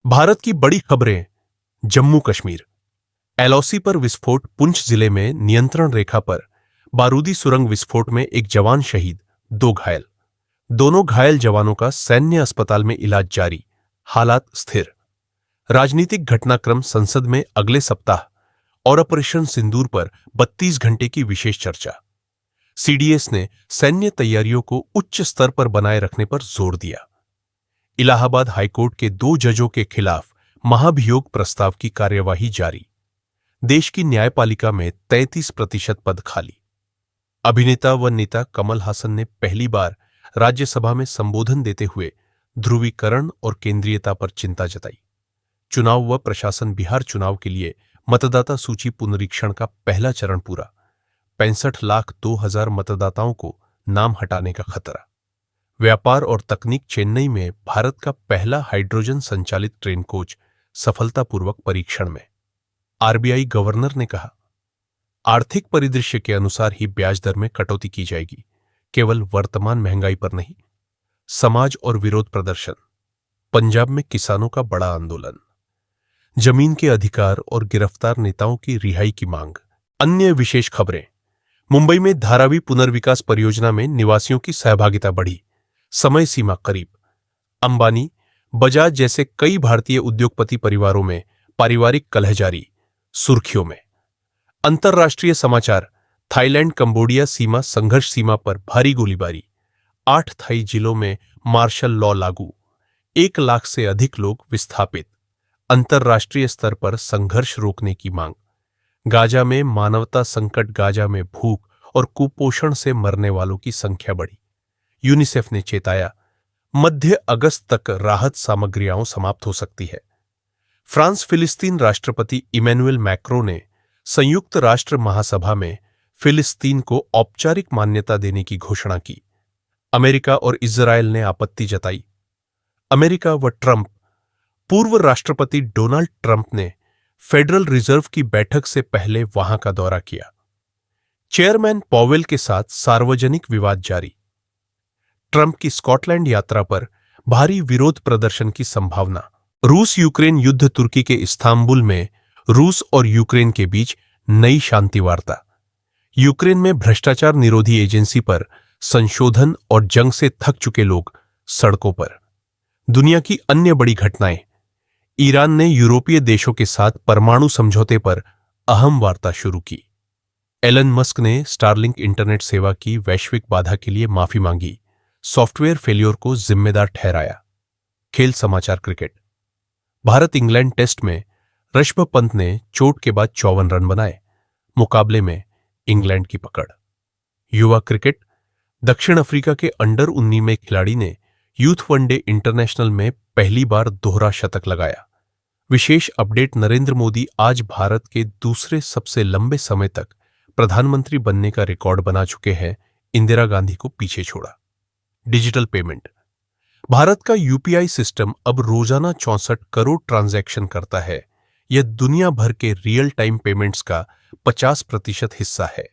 भारत की बड़ी खबरें। जम्मू कश्मीर। एलओसी पर विस्फोट। पुंछ जिले में नियंत्रण रेखा पर बारूदी सुरंग विस्फोट में एक जवान शहीद, 2 घायल। दोनों घायल जवानों का सैन्य अस्पताल में इलाज जारी, हालात स्थिर। राजनीतिक घटनाक्रम संसद में अगले सप्ताह और ऑपरेशन सिंदूर पर 32 घंटे की विशेष चर्चा। सीडीएस ने सैन्य तैयारियों को उच्च स्तर पर बनाए रखने पर जोर दिया। इलाहाबाद हाईकोर्ट के 2 जजों के खिलाफ महाभियोग प्रस्ताव की कार्यवाही जारी। देश की न्यायपालिका में 33% पद खाली। अभिनेता व नेता कमल हासन ने पहली बार राज्यसभा में संबोधन देते हुए ध्रुवीकरण और केंद्रीयता पर चिंता जताई। चुनाव व प्रशासन। बिहार चुनाव के लिए मतदाता सूची पुनरीक्षण का पहला चरण पूरा। 65,02,000 मतदाताओं को नाम हटाने का खतरा। व्यापार और तकनीक। चेन्नई में भारत का पहला हाइड्रोजन संचालित ट्रेन कोच सफलतापूर्वक परीक्षण में। आरबीआई गवर्नर ने कहा, आर्थिक परिदृश्य के अनुसार ही ब्याज दर में कटौती की जाएगी, केवल वर्तमान महंगाई पर नहीं। समाज और विरोध प्रदर्शन। पंजाब में किसानों का बड़ा आंदोलन। जमीन के अधिकार और गिरफ्तार नेताओं की रिहाई की मांग। अन्य विशेष खबरें। मुंबई में धारावी पुनर्विकास परियोजना में निवासियों की सहभागिता बढ़ी, समय सीमा करीब। अंबानी, बजाज जैसे कई भारतीय उद्योगपति परिवारों में पारिवारिक कलह जारी, सुर्खियों में। अंतर्राष्ट्रीय समाचार। थाईलैंड कंबोडिया सीमा संघर्ष। सीमा पर भारी गोलीबारी। 8 थाई जिलों में मार्शल लॉ लागू। 1 लाख से अधिक लोग विस्थापित। अंतर्राष्ट्रीय स्तर पर संघर्ष रोकने की मांग। गाजा में मानवता संकट। गाजा में भूख और कुपोषण से मरने वालों की संख्या बढ़ी। यूनिसेफ ने चेताया, मध्य अगस्त तक राहत सामग्रियां समाप्त हो सकती है। फ्रांस। फिलिस्तीन राष्ट्रपति इमैनुएल मैक्रों ने संयुक्त राष्ट्र महासभा में फिलिस्तीन को औपचारिक मान्यता देने की घोषणा की। अमेरिका और इजरायल ने आपत्ति जताई। अमेरिका व ट्रंप। पूर्व राष्ट्रपति डोनाल्ड ट्रंप ने फेडरल रिजर्व की बैठक से पहले वहां का दौरा किया। चेयरमैन पॉवेल के साथ सार्वजनिक विवाद जारी। ट्रंप की स्कॉटलैंड यात्रा पर भारी विरोध प्रदर्शन की संभावना। रूस यूक्रेन युद्ध। तुर्की के इस्तांबुल में रूस और यूक्रेन के बीच नई शांति वार्ता। यूक्रेन में भ्रष्टाचार निरोधी एजेंसी पर संशोधन और जंग से थक चुके लोग सड़कों पर। दुनिया की अन्य बड़ी घटनाएं। ईरान ने यूरोपीय देशों के साथ परमाणु समझौते पर अहम वार्ता शुरू की। एलन मस्क ने स्टारलिंक इंटरनेट सेवा की वैश्विक बाधा के लिए माफी मांगी, सॉफ्टवेयर फेल्योर को जिम्मेदार ठहराया। खेल समाचार। क्रिकेट। भारत इंग्लैंड टेस्ट में ऋषभ पंत ने चोट के बाद 54 रन बनाए। मुकाबले में इंग्लैंड की पकड़। युवा क्रिकेट। दक्षिण अफ्रीका के अंडर 19 में खिलाड़ी ने यूथ वनडे इंटरनेशनल में पहली बार दोहरा शतक लगाया। विशेष अपडेट। नरेंद्र मोदी आज भारत के दूसरे सबसे लंबे समय तक प्रधानमंत्री बनने का रिकॉर्ड बना चुके हैं, इंदिरा गांधी को पीछे छोड़ा। Digital payment. भारत का यूपीआई सिस्टम अब रोजाना 64 करोड़ ट्रांजैक्शन करता है। यह दुनिया भर के रियल टाइम पेमेंट्स का 50% हिस्सा है।